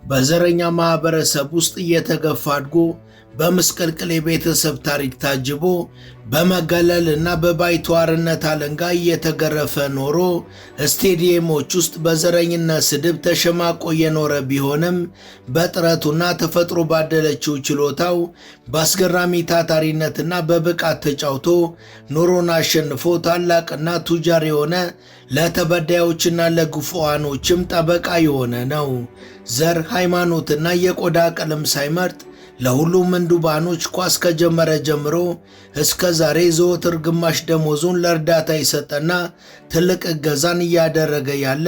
በዘረኛ ማህበረሰብ ውስጥ እየተገፋ አድጎ በመስቀልቅል የቤተሰብ ታሪክ ታጅቦ በመገለልና በባይተዋርነት አለንጋ እየተገረፈ ኖሮ ስቴዲየሞች ውስጥ በዘረኝነት ስድብ ተሸማቆ የኖረ ቢሆንም በጥረቱና ተፈጥሮ ባደለችው ችሎታው በአስገራሚ ታታሪነትና በብቃት ተጫውቶ ኑሮን አሸንፎ ታላቅና ቱጃር የሆነ ለተበዳዮችና ለግፉዓኖችም ጠበቃ የሆነ ነው። ዘር፣ ሃይማኖትና የቆዳ ቀለም ሳይመርጥ ለሁሉም ምንዱባኖች ኳስ ከጀመረ ጀምሮ እስከ ዛሬ ዘወትር ግማሽ ደሞዙን ለእርዳታ ይሰጠና ትልቅ እገዛን እያደረገ ያለ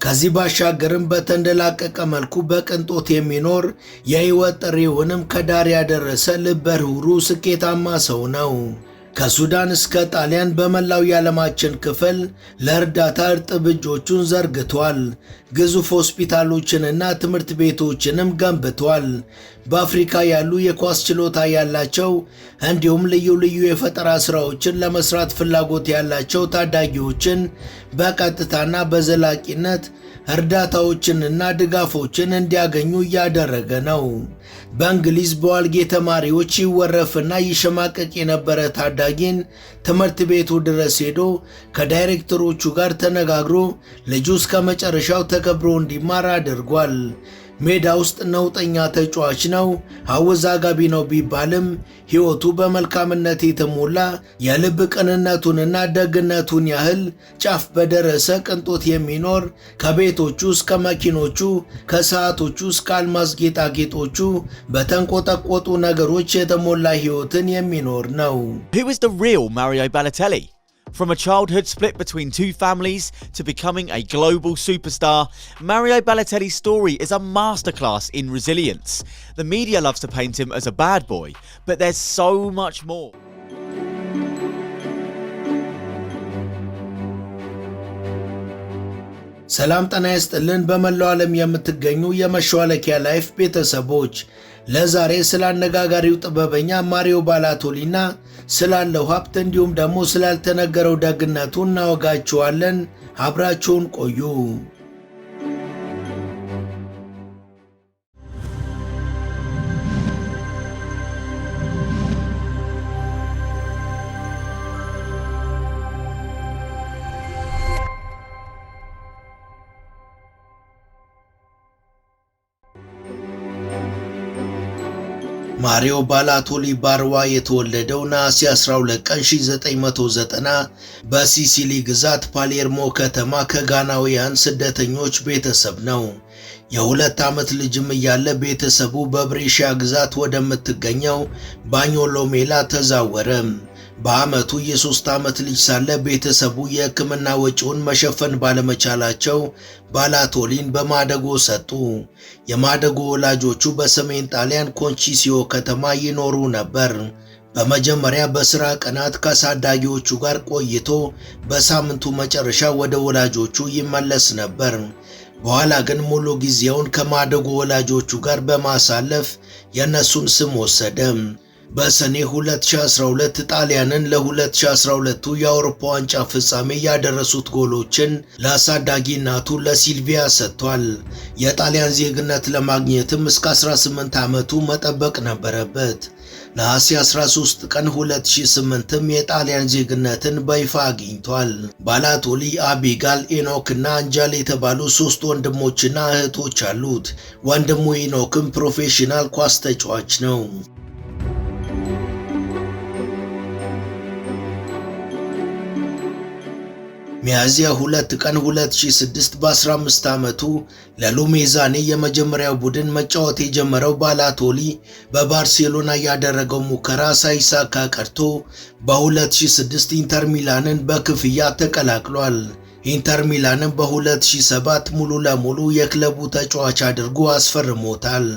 ከዚህ ባሻገርም በተንደላቀቀ መልኩ በቅንጦት የሚኖር የህይወት ጥሪውንም ከዳር ያደረሰ ልበ ርኅሩህ ስኬታማ ሰው ነው። ከሱዳን እስከ ጣሊያን በመላው የዓለማችን ክፍል ለእርዳታ እርጥብ እጆቹን ዘርግቷል። ግዙፍ ሆስፒታሎችንና ትምህርት ቤቶችንም ገንብቷል። በአፍሪካ ያሉ የኳስ ችሎታ ያላቸው እንዲሁም ልዩ ልዩ የፈጠራ ሥራዎችን ለመስራት ፍላጎት ያላቸው ታዳጊዎችን በቀጥታና በዘላቂነት እርዳታዎችንና ድጋፎችን እንዲያገኙ እያደረገ ነው። በእንግሊዝ በዋልጌ ተማሪዎች ይወረፍና ይሸማቀቅ የነበረ ታዳጊን ትምህርት ቤቱ ድረስ ሄዶ ከዳይሬክተሮቹ ጋር ተነጋግሮ ልጁ እስከ መጨረሻው ተከብሮ እንዲማር አድርጓል። ሜዳ ውስጥ ነውጠኛ ተጫዋች ነው፣ አወዛጋቢ ነው ቢባልም ሕይወቱ በመልካምነት የተሞላ የልብ ቅንነቱንና ደግነቱን ያህል ጫፍ በደረሰ ቅንጦት የሚኖር ከቤቶቹ እስከ መኪኖቹ ከሰዓቶቹ እስከ አልማዝ ጌጣጌጦቹ በተንቆጠቆጡ ነገሮች የተሞላ ሕይወትን የሚኖር ነው። Who is the real Mario Balotelli? From a childhood split between two families to becoming a global superstar, Mario Balotelli's story is a masterclass in resilience. The media loves to paint him as a bad boy, but there's so much more. ሰላም ጤና ይስጥልን። በመላው ዓለም የምትገኙ የመሿለኪያ ላይፍ ቤተሰቦች ለዛሬ ስለ አነጋጋሪው ጥበበኛ ማሪዮ ባሎቴሊና ስላለው ሀብት እንዲሁም ደግሞ ስላልተነገረው ደግነቱ እናወጋችኋለን። አብራችሁን ቆዩ። ማሪዮ ባሎቴሊ ባርዋ የተወለደው ነሐሴ 12 ቀን 1990 በሲሲሊ ግዛት ፓሌርሞ ከተማ ከጋናውያን ስደተኞች ቤተሰብ ነው። የ2 ዓመት ልጅም እያለ ቤተሰቡ በብሬሺያ ግዛት ወደምትገኘው ባኞሎሜላ ተዛወረ። በዓመቱ የ3 ዓመት ልጅ ሳለ ቤተሰቡ የሕክምና ወጪውን መሸፈን ባለመቻላቸው ባሎቴሊን በማደጎ ሰጡ። የማደጎ ወላጆቹ በሰሜን ጣሊያን ኮንቺሲዮ ከተማ ይኖሩ ነበር። በመጀመሪያ በሥራ ቀናት ከአሳዳጊዎቹ ጋር ቆይቶ በሳምንቱ መጨረሻ ወደ ወላጆቹ ይመለስ ነበር። በኋላ ግን ሙሉ ጊዜውን ከማደጎ ወላጆቹ ጋር በማሳለፍ የነሱን ስም ወሰደ። በሰኔ 2012 ጣሊያንን ለ2012 የአውሮፓ ዋንጫ ፍጻሜ ያደረሱት ጎሎችን ለአሳዳጊ እናቱ ለሲልቪያ ሰጥቷል። የጣሊያን ዜግነት ለማግኘትም እስከ 18 ዓመቱ መጠበቅ ነበረበት። ነሐሴ 13 ቀን 2008ም የጣሊያን ዜግነትን በይፋ አግኝቷል። ባሎቴሊ አቢጋል፣ ኢኖክ እና አንጃል የተባሉ 3 ወንድሞችና እህቶች አሉት። ወንድሙ ኢኖክም ፕሮፌሽናል ኳስ ተጫዋች ነው። ሚያዝያ 2 ቀን 2006 በ15 ዓመቱ ለሉሜዛኔ የመጀመሪያው ቡድን መጫወት የጀመረው ባሎቴሊ በባርሴሎና ያደረገው ሙከራ ሳይሳካ ቀርቶ በ2006 ኢንተር ሚላንን በክፍያ ተቀላቅሏል። ኢንተር ሚላንን በ2007 ሙሉ ለሙሉ የክለቡ ተጫዋች አድርጎ አስፈርሞታል።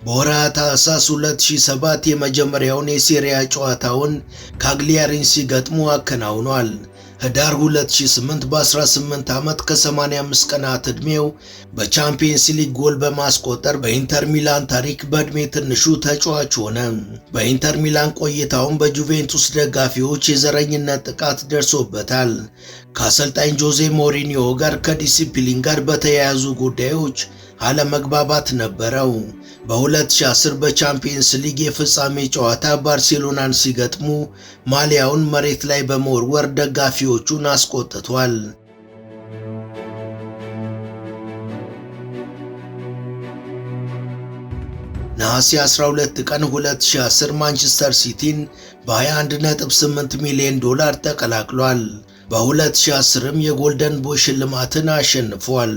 በወርሃ ታኅሳስ 2007 የመጀመሪያውን የሴሪያ ጨዋታውን ካግሊያሪን ሲገጥሙ አከናውኗል። ህዳር 2008 በ18 ዓመት ከ85 ቀናት ዕድሜው በቻምፒየንስ ሊግ ጎል በማስቆጠር በኢንተር ሚላን ታሪክ በዕድሜ ትንሹ ተጫዋች ሆነ። በኢንተር ሚላን ቆይታውን በጁቬንቱስ ደጋፊዎች የዘረኝነት ጥቃት ደርሶበታል። ከአሰልጣኝ ጆዜ ሞሪኒዮ ጋር ከዲሲፕሊን ጋር በተያያዙ ጉዳዮች አለመግባባት ነበረው። በ2010 በቻምፒየንስ ሊግ የፍጻሜ ጨዋታ ባርሴሎናን ሲገጥሙ ማሊያውን መሬት ላይ በመወርወር ደጋፊዎቹን አስቆጥቷል። ነሐሴ 12 ቀን 2010 ማንቸስተር ሲቲን በ21.8 ሚሊዮን ዶላር ተቀላቅሏል። በ2010ም የጎልደን ቦይ ሽልማትን አሸንፏል።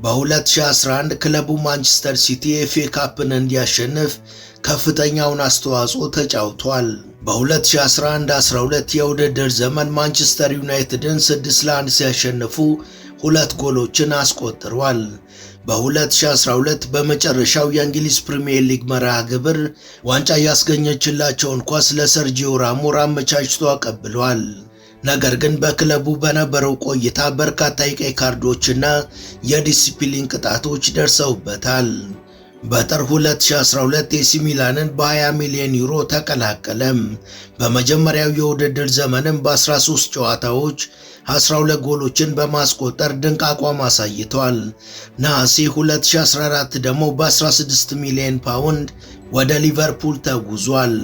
በ2011 ክለቡ ማንቸስተር ሲቲ የኤፍኤ ካፕን እንዲያሸንፍ ከፍተኛውን አስተዋጽኦ ተጫውቷል። በ2011-12 የውድድር ዘመን ማንቸስተር ዩናይትድን 6-1 ሲያሸንፉ 2 ጎሎችን አስቆጥሯል። በ2012 በመጨረሻው የእንግሊዝ ፕሪሚየር ሊግ መርሃ ግብር ዋንጫ ያስገኘችላቸውን ኳስ ለሰርጂዮ ራሞስ አመቻችቶ አቀብሏል። ነገር ግን በክለቡ በነበረው ቆይታ በርካታ የቀይ ካርዶችና የዲሲፕሊን ቅጣቶች ደርሰውበታል። በጥር 2012 ኤሲ ሚላንን በ20 ሚሊዮን ዩሮ ተቀላቀለም። በመጀመሪያው የውድድር ዘመንም በ13 ጨዋታዎች 12 ጎሎችን በማስቆጠር ድንቅ አቋም አሳይቷል። ነሐሴ 2014 ደግሞ በ16 ሚሊዮን ፓውንድ ወደ ሊቨርፑል ተጉዟል።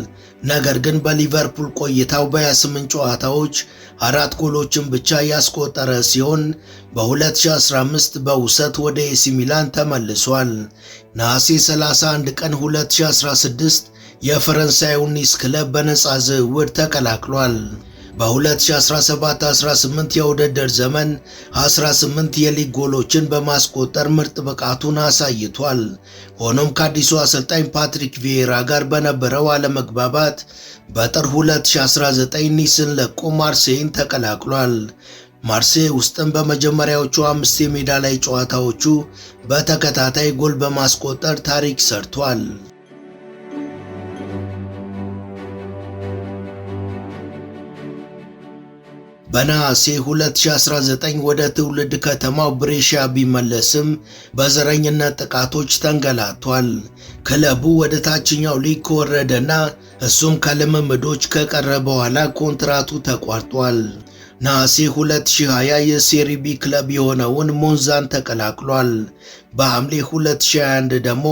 ነገር ግን በሊቨርፑል ቆይታው በ28 ጨዋታዎች 4 ጎሎችን ብቻ ያስቆጠረ ሲሆን በ2015 በውሰት ወደ ኤሲ ሚላን ተመልሷል። ነሐሴ 31 ቀን 2016 የፈረንሳዩን ኒስ ክለብ በነፃ ዝውውር ተቀላቅሏል። በ2017-18 የውድድር ዘመን 18 የሊግ ጎሎችን በማስቆጠር ምርጥ ብቃቱን አሳይቷል። ሆኖም ከአዲሱ አሰልጣኝ ፓትሪክ ቪዬራ ጋር በነበረው አለመግባባት በጥር 2019 ኒስን ለቆ ማርሴይን ተቀላቅሏል። ማርሴይ ውስጥም በመጀመሪያዎቹ 5 የሜዳ ላይ ጨዋታዎቹ በተከታታይ ጎል በማስቆጠር ታሪክ ሰርቷል። በነሐሴ 2019 ወደ ትውልድ ከተማው ብሬሻ ቢመለስም በዘረኝነት ጥቃቶች ተንገላቷል። ክለቡ ወደ ታችኛው ሊግ ከወረደና እሱም ከልምምዶች ከቀረ በኋላ ኮንትራቱ ተቋርጧል። ነሐሴ 2020 የሴሪ ቢ ክለብ የሆነውን ሞንዛን ተቀላቅሏል። በሐምሌ 2021 ደግሞ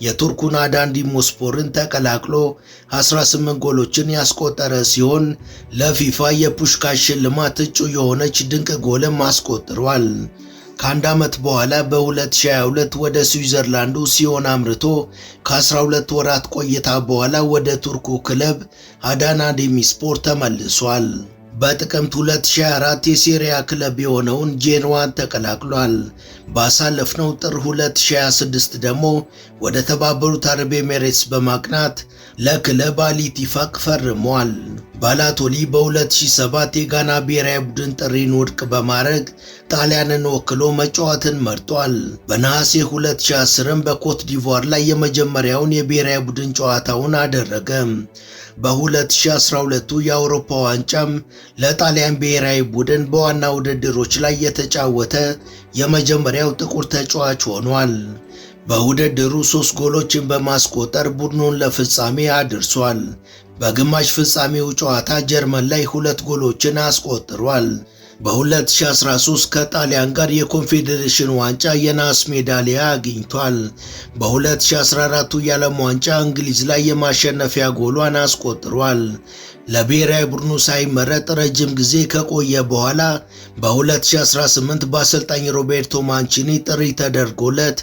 የቱርኩን አዳንዲሞስፖርን ተቀላቅሎ 18 ጎሎችን ያስቆጠረ ሲሆን ለፊፋ የፑሽካሽ ሽልማት እጩ የሆነች ድንቅ ጎልም አስቆጥሯል። ከአንድ ዓመት በኋላ በ2022 ወደ ስዊዘርላንዱ ሲዮን አምርቶ ከ12 ወራት ቆይታ በኋላ ወደ ቱርኩ ክለብ አዳና ዴሚስፖር ተመልሷል። በጥቅምት 2024 የሴሪያ ክለብ የሆነውን ጄንዋን ተቀላቅሏል። ባሳለፍነው ጥር 2026 ደግሞ ወደ ተባበሩት አረብ ኤሚሬትስ በማቅናት ለክለብ አል ኢቲፋቅ ፈርሟል። ባላቶሊ በ2007 የጋና ብሔራዊ ቡድን ጥሪን ውድቅ በማድረግ ጣሊያንን ወክሎ መጫወትን መርጧል። በነሐሴ 2010 በኮት ዲቯር ላይ የመጀመሪያውን የብሔራዊ ቡድን ጨዋታውን አደረገ። በ2012 የአውሮፓ ዋንጫም ለጣሊያን ብሔራዊ ቡድን በዋና ውድድሮች ላይ የተጫወተ የመጀመሪያው ጥቁር ተጫዋች ሆኗል። በውድድሩ 3 ጎሎችን በማስቆጠር ቡድኑን ለፍጻሜ አድርሷል። በግማሽ ፍጻሜው ጨዋታ ጀርመን ላይ 2 ጎሎችን አስቆጥሯል። በ2013 ከጣሊያን ጋር የኮንፌዴሬሽን ዋንጫ የናስ ሜዳሊያ አግኝቷል። በ2014 የዓለም ዋንጫ እንግሊዝ ላይ የማሸነፊያ ጎሏን አስቆጥሯል። ለብሔራዊ ቡድኑ ሳይመረጥ ረጅም ጊዜ ከቆየ በኋላ በ2018 በአሰልጣኝ ሮቤርቶ ማንቺኒ ጥሪ ተደርጎለት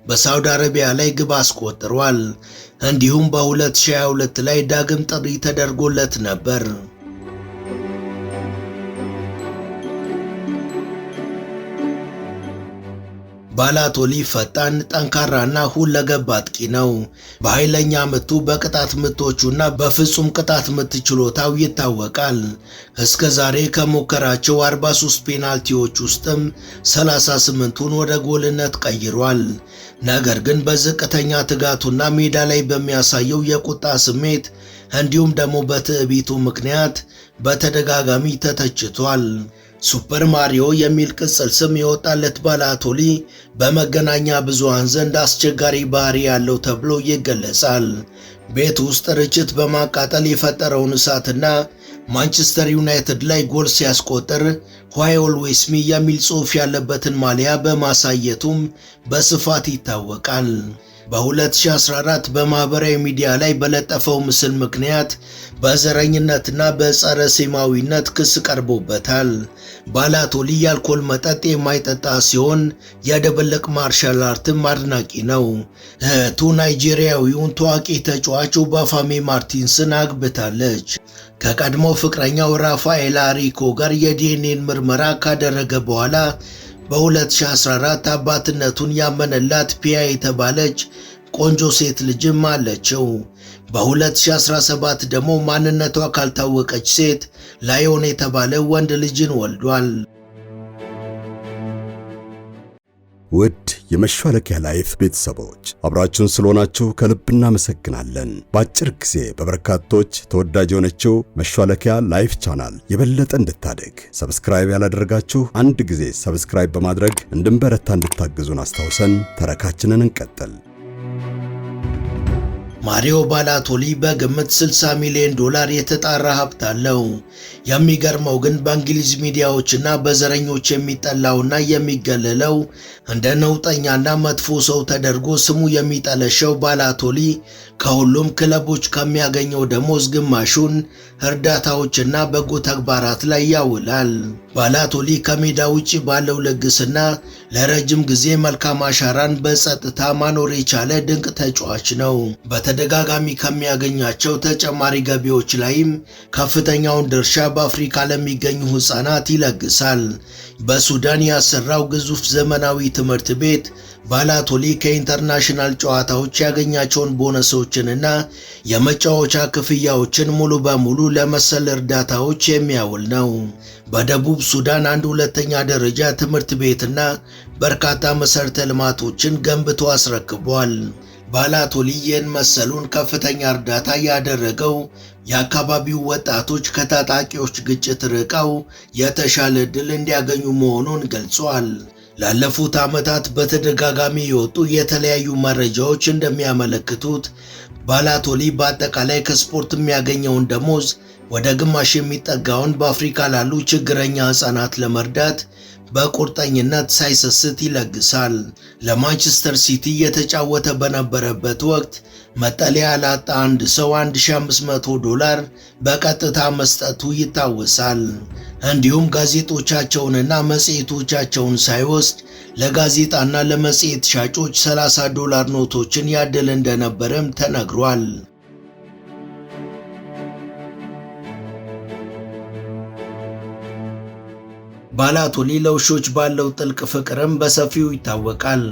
በሳውዲ አረቢያ ላይ ግብ አስቆጥሯል። እንዲሁም በ2022 ላይ ዳግም ጥሪ ተደርጎለት ነበር። ባላቶሊ ፈጣን፣ ጠንካራና ሁለገብ አጥቂ ነው። በኃይለኛ ምቱ፣ በቅጣት ምቶቹና በፍጹም ቅጣት ምት ችሎታው ይታወቃል። እስከ ዛሬ ከሞከራቸው 43 ፔናልቲዎች ውስጥም 38ቱን ወደ ጎልነት ቀይሯል። ነገር ግን በዝቅተኛ ትጋቱና ሜዳ ላይ በሚያሳየው የቁጣ ስሜት እንዲሁም ደግሞ በትዕቢቱ ምክንያት በተደጋጋሚ ተተችቷል። ሱፐር ማሪዮ የሚል ቅጽል ስም የወጣለት ባላቶሊ በመገናኛ ብዙሃን ዘንድ አስቸጋሪ ባህሪ ያለው ተብሎ ይገለጻል። ቤት ውስጥ ርችት በማቃጠል የፈጠረውን እሳትና ማንቸስተር ዩናይትድ ላይ ጎል ሲያስቆጥር ዋይ ኦልዌይስ ሚ የሚል ጽሑፍ ያለበትን ማሊያ በማሳየቱም በስፋት ይታወቃል። በ2014 በማህበራዊ ሚዲያ ላይ በለጠፈው ምስል ምክንያት በዘረኝነትና በጸረ ሴማዊነት ክስ ቀርቦበታል። ባላቶሊ የአልኮል መጠጥ የማይጠጣ ሲሆን የድብልቅ ማርሻል አርትም አድናቂ ነው። እህቱ ናይጄሪያዊውን ታዋቂ ተጫዋች ኦባፋሚ ማርቲንስን አግብታለች። ከቀድሞ ፍቅረኛው ራፋኤል አሪኮ ጋር የዲኤንኤ ምርመራ ካደረገ በኋላ በ2014 አባትነቱን ያመነላት ፒያ የተባለች ቆንጆ ሴት ልጅም አለችው። በ2017 ደግሞ ማንነቷ ካልታወቀች ሴት ላዮን የተባለ ወንድ ልጅን ወልዷል። ውድ የመሿለኪያ ላይፍ ቤተሰቦች አብራችሁን ስለሆናችሁ ከልብ እናመሰግናለን። በአጭር ጊዜ በበርካቶች ተወዳጅ የሆነችው መሿለኪያ ላይፍ ቻናል የበለጠ እንድታደግ ሰብስክራይብ ያላደረጋችሁ አንድ ጊዜ ሰብስክራይብ በማድረግ እንድንበረታ እንድታግዙን አስታውሰን ተረካችንን እንቀጥል። ማሪዮ ባላቶሊ በግምት $60 ሚሊዮን የተጣራ ሀብት አለው። የሚገርመው ግን በእንግሊዝ ሚዲያዎችና በዘረኞች የሚጠላውና የሚገለለው እንደ ነውጠኛና መጥፎ ሰው ተደርጎ ስሙ የሚጠለሸው ባላቶሊ ከሁሉም ክለቦች ከሚያገኘው ደሞዝ ግማሹን እርዳታዎችና በጎ ተግባራት ላይ ያውላል። ባላቶሊ ከሜዳ ውጪ ባለው ልግስና ለረጅም ጊዜ መልካም አሻራን በጸጥታ ማኖር የቻለ ድንቅ ተጫዋች ነው። በተደጋጋሚ ከሚያገኛቸው ተጨማሪ ገቢዎች ላይም ከፍተኛውን ድርሻ በአፍሪካ ለሚገኙ ሕፃናት ይለግሳል። በሱዳን ያሰራው ግዙፍ ዘመናዊ ትምህርት ቤት ባላቶሊ ከኢንተርናሽናል ጨዋታዎች ያገኛቸውን ቦነሶችንና የመጫወቻ ክፍያዎችን ሙሉ በሙሉ ለመሰል እርዳታዎች የሚያውል ነው። በደቡብ ሱዳን አንድ ሁለተኛ ደረጃ ትምህርት ቤትና በርካታ መሠረተ ልማቶችን ገንብቶ አስረክቧል። ባላቶሊ ይህን መሰሉን ከፍተኛ እርዳታ ያደረገው የአካባቢው ወጣቶች ከታጣቂዎች ግጭት ርቀው የተሻለ ዕድል እንዲያገኙ መሆኑን ገልጿል። ላለፉት ዓመታት በተደጋጋሚ የወጡ የተለያዩ መረጃዎች እንደሚያመለክቱት ባላቶሊ በአጠቃላይ ከስፖርት የሚያገኘውን ደሞዝ ወደ ግማሽ የሚጠጋውን በአፍሪካ ላሉ ችግረኛ ሕፃናት ለመርዳት በቁርጠኝነት ሳይሰስት ይለግሳል። ለማንቸስተር ሲቲ የተጫወተ በነበረበት ወቅት መጠለያ ላጣ አንድ ሰው $1500 በቀጥታ መስጠቱ ይታወሳል። እንዲሁም ጋዜጦቻቸውንና መጽሔቶቻቸውን ሳይወስድ ለጋዜጣና ለመጽሔት ሻጮች $30 ኖቶችን ያድል እንደነበረም ተነግሯል። ባላቶሊ ለውሾች ባለው ጥልቅ ፍቅርም በሰፊው ይታወቃል።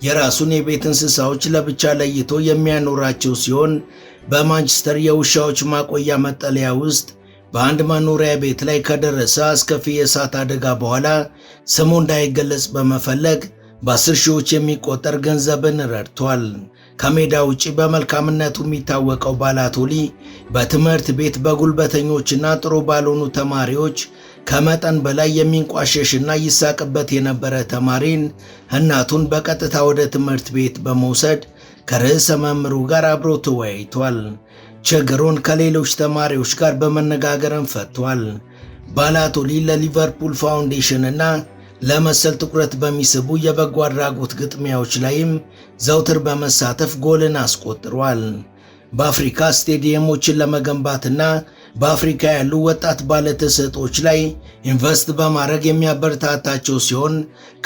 የራሱን የቤት እንስሳዎች ለብቻ ለይቶ የሚያኖራቸው ሲሆን በማንቸስተር የውሻዎች ማቆያ መጠለያ ውስጥ በአንድ መኖሪያ ቤት ላይ ከደረሰ አስከፊ የእሳት አደጋ በኋላ ስሙ እንዳይገለጽ በመፈለግ በ10 ሺዎች የሚቆጠር ገንዘብን ረድቷል። ከሜዳ ውጪ በመልካምነቱ የሚታወቀው ባላቶሊ በትምህርት ቤት በጉልበተኞችና ጥሩ ባልሆኑ ተማሪዎች ከመጠን በላይ የሚንቋሸሽና ይሳቅበት የነበረ ተማሪን እናቱን በቀጥታ ወደ ትምህርት ቤት በመውሰድ ከርዕሰ መምህሩ ጋር አብሮ ተወያይቷል። ችግሩን ከሌሎች ተማሪዎች ጋር በመነጋገርም ፈቷል። ባላቶሊ ለሊቨርፑል ፋውንዴሽን እና ለመሰል ትኩረት በሚስቡ የበጎ አድራጎት ግጥሚያዎች ላይም ዘውትር በመሳተፍ ጎልን አስቆጥሯል። በአፍሪካ ስቴዲየሞችን ለመገንባትና በአፍሪካ ያሉ ወጣት ባለተሰጦች ላይ ኢንቨስት በማድረግ የሚያበረታታቸው ሲሆን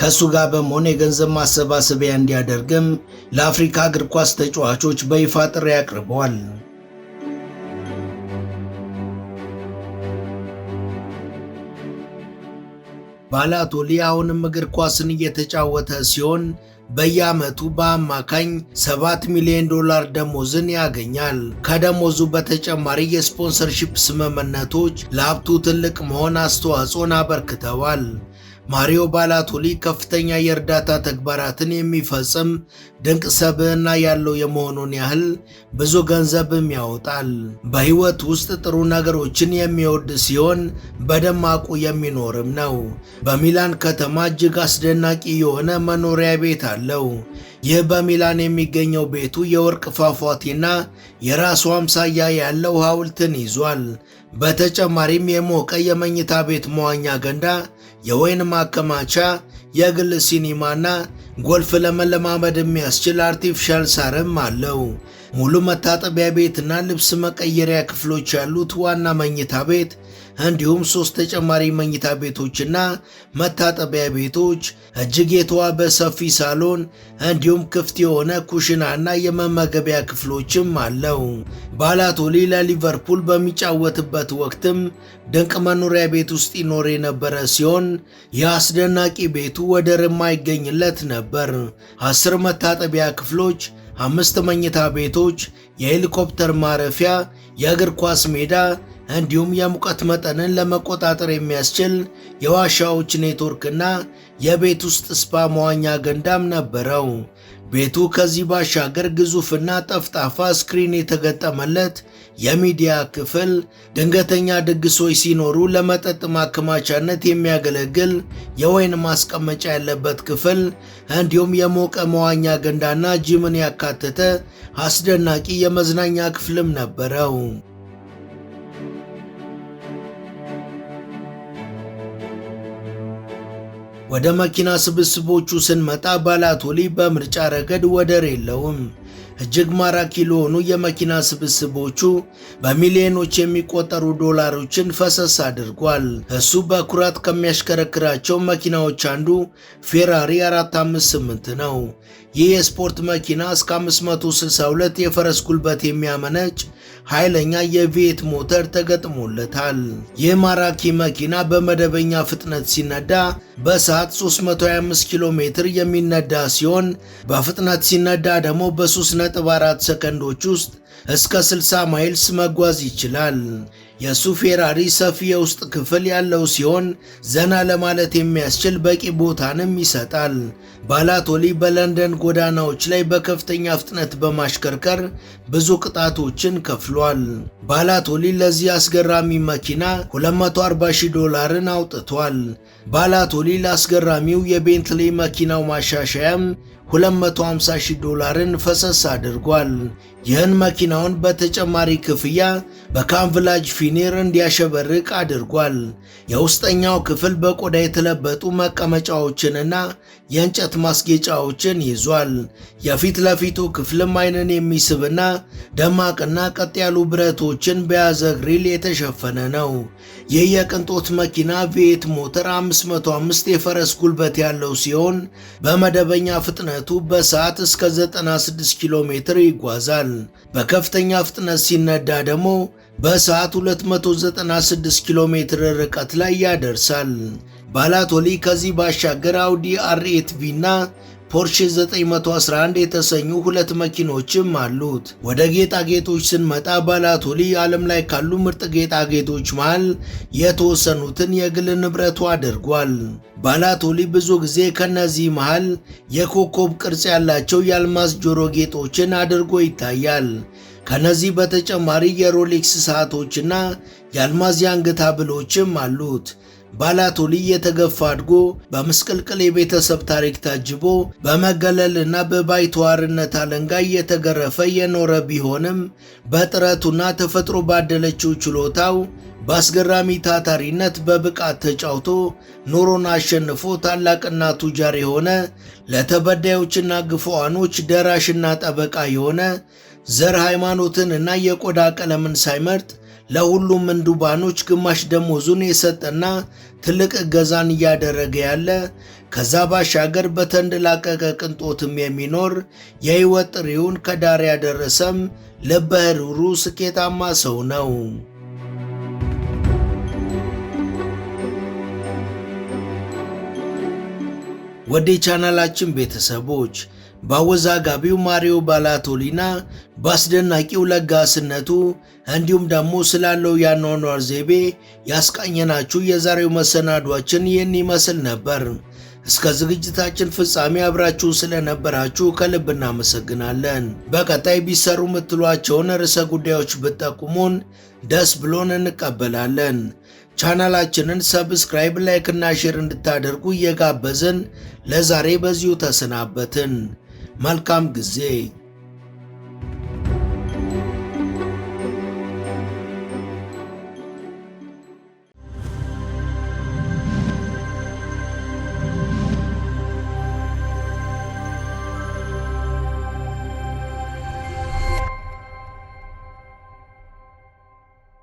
ከሱ ጋር በመሆን የገንዘብ ማሰባሰቢያ እንዲያደርግም ለአፍሪካ እግር ኳስ ተጫዋቾች በይፋ ጥሪ አቅርበዋል። ባላቶሊ አሁንም እግር ኳስን እየተጫወተ ሲሆን በየዓመቱ በአማካኝ $7 ሚሊዮን ደሞዝን ያገኛል። ከደሞዙ በተጨማሪ የስፖንሰርሺፕ ስምምነቶች ለሀብቱ ትልቅ መሆን አስተዋጽኦን አበርክተዋል። ማሪዮ ባላቶሊ ከፍተኛ የእርዳታ ተግባራትን የሚፈጽም ድንቅ ሰብዕና ያለው የመሆኑን ያህል ብዙ ገንዘብም ያወጣል። በሕይወት ውስጥ ጥሩ ነገሮችን የሚወድ ሲሆን በደማቁ የሚኖርም ነው። በሚላን ከተማ እጅግ አስደናቂ የሆነ መኖሪያ ቤት አለው። ይህ በሚላን የሚገኘው ቤቱ የወርቅ ፏፏቴና የራሱ አምሳያ ያለው ሐውልትን ይዟል። በተጨማሪም የሞቀ የመኝታ ቤት መዋኛ ገንዳ፣ የወይን ማከማቻ፣ የግል ሲኒማና ጎልፍ ለመለማመድ የሚያስችል አርቲፊሻል ሳርም አለው። ሙሉ መታጠቢያ ቤትና ልብስ መቀየሪያ ክፍሎች ያሉት ዋና መኝታ ቤት እንዲሁም 3 ተጨማሪ መኝታ ቤቶችና መታጠቢያ ቤቶች፣ እጅግ የተዋበ ሰፊ ሳሎን እንዲሁም ክፍት የሆነ ኩሽናና የመመገቢያ ክፍሎችም አለው። ባላቶሊ ለሊቨርፑል በሚጫወትበት ወቅትም ድንቅ መኖሪያ ቤት ውስጥ ይኖር የነበረ ሲሆን የአስደናቂ ቤቱ ወደር የማይገኝለት ነበር። 10 መታጠቢያ ክፍሎች፣ 5 መኝታ ቤቶች፣ የሄሊኮፕተር ማረፊያ፣ የእግር ኳስ ሜዳ እንዲሁም የሙቀት መጠንን ለመቆጣጠር የሚያስችል የዋሻዎች ኔትወርክና የቤት ውስጥ ስፓ መዋኛ ገንዳም ነበረው። ቤቱ ከዚህ ባሻገር ግዙፍና ጠፍጣፋ ስክሪን የተገጠመለት የሚዲያ ክፍል፣ ድንገተኛ ድግሶች ሲኖሩ ለመጠጥ ማከማቻነት የሚያገለግል የወይን ማስቀመጫ ያለበት ክፍል እንዲሁም የሞቀ መዋኛ ገንዳና ጂምን ያካተተ አስደናቂ የመዝናኛ ክፍልም ነበረው። ወደ መኪና ስብስቦቹ ስንመጣ ባላቶሊ በምርጫ ረገድ ወደር የለውም። እጅግ ማራኪ ለሆኑ የመኪና ስብስቦቹ በሚሊዮኖች የሚቆጠሩ ዶላሮችን ፈሰስ አድርጓል። እሱ በኩራት ከሚያሽከረክራቸው መኪናዎች አንዱ ፌራሪ 458 ነው። ይህ የስፖርት መኪና እስከ 562 የፈረስ ጉልበት የሚያመነጭ ኃይለኛ የቪኤት ሞተር ተገጥሞለታል። ይህ ማራኪ መኪና በመደበኛ ፍጥነት ሲነዳ በሰዓት 325 ኪሎ ሜትር የሚነዳ ሲሆን በፍጥነት ሲነዳ ደግሞ በ3.4 ሰከንዶች ውስጥ እስከ 60 ማይልስ መጓዝ ይችላል። የሱ ፌራሪ ሰፊ የውስጥ ክፍል ያለው ሲሆን ዘና ለማለት የሚያስችል በቂ ቦታንም ይሰጣል። ባላቶሊ በለንደን ጎዳናዎች ላይ በከፍተኛ ፍጥነት በማሽከርከር ብዙ ቅጣቶችን ከፍሏል። ባላቶሊ ለዚህ አስገራሚ መኪና $240,000 አውጥቷል። ባላቶሊ ለአስገራሚው የቤንትሊ መኪናው ማሻሻያም $250,000 ፈሰስ አድርጓል። ይህን መኪናውን በተጨማሪ ክፍያ በካምፍላጅ ፊኒር እንዲያሸበርቅ አድርጓል። የውስጠኛው ክፍል በቆዳ የተለበጡ መቀመጫዎችንና የእንጨት ማስጌጫዎችን ይዟል። የፊት ለፊቱ ክፍልም ዓይንን የሚስብና ደማቅና ቀጥ ያሉ ብረቶችን በያዘ ግሪል የተሸፈነ ነው። ይህ የቅንጦት መኪና ቪኤት ሞተር 505 የፈረስ ጉልበት ያለው ሲሆን በመደበኛ ፍጥነቱ በሰዓት እስከ 96 ኪሎ ሜትር ይጓዛል። በከፍተኛ ፍጥነት ሲነዳ ደግሞ በሰዓት 296 ኪሎ ሜትር ርቀት ላይ ያደርሳል። ባላቶሊ ከዚህ ባሻገር አውዲ R8V እና ፖርሼ 911 የተሰኙ 2 መኪኖችም አሉት። ወደ ጌጣጌጦች ስንመጣ ባላቶሊ ዓለም ላይ ካሉ ምርጥ ጌጣጌጦች መሃል የተወሰኑትን የግል ንብረቱ አድርጓል። ባላቶሊ ብዙ ጊዜ ከነዚህ መሃል የኮከብ ቅርጽ ያላቸው የአልማዝ ጆሮ ጌጦችን አድርጎ ይታያል። ከነዚህ በተጨማሪ የሮሌክስ ሰዓቶችና የአልማዝ የአንገት ሐብሎችም አሉት። ባላቶሊ የተገፋ አድጎ በምስቅልቅል የቤተሰብ ታሪክ ታጅቦ በመገለልና በባይተዋርነት አለንጋ እየተገረፈ የኖረ ቢሆንም በጥረቱና ተፈጥሮ ባደለችው ችሎታው በአስገራሚ ታታሪነት በብቃት ተጫውቶ ኑሮን አሸንፎ ታላቅና ቱጃር የሆነ ለተበዳዮችና ግፉዓኖች ደራሽና ጠበቃ የሆነ ዘር ሃይማኖትን እና የቆዳ ቀለምን ሳይመርጥ ለሁሉም ምንዱባኖች ግማሽ ደሞዙን የሰጠና ትልቅ እገዛን እያደረገ ያለ ከዛ ባሻገር በተንደላቀቀ ቅንጦትም የሚኖር የህይወት ጥሪውን ከዳር ያደረሰም ልበ ሩህሩህ ስኬታማ ሰው ነው። ወደ ቻናላችን ቤተሰቦች በአወዛጋቢው ማሪዮ ባላቶሊና በአስደናቂው ለጋስነቱ እንዲሁም ደግሞ ስላለው የአኗኗር ዘይቤ ያስቃኘናችሁ የዛሬው መሰናዷችን ይህን ይመስል ነበር። እስከ ዝግጅታችን ፍጻሜ አብራችሁ ስለነበራችሁ ከልብ እናመሰግናለን። በቀጣይ ቢሰሩ የምትሏቸውን ርዕሰ ጉዳዮች ብትጠቁሙን ደስ ብሎን እንቀበላለን። ቻናላችንን ሰብስክራይብ፣ ላይክ እና ሼር እንድታደርጉ እየጋበዝን ለዛሬ በዚሁ ተሰናበትን። መልካም ጊዜ።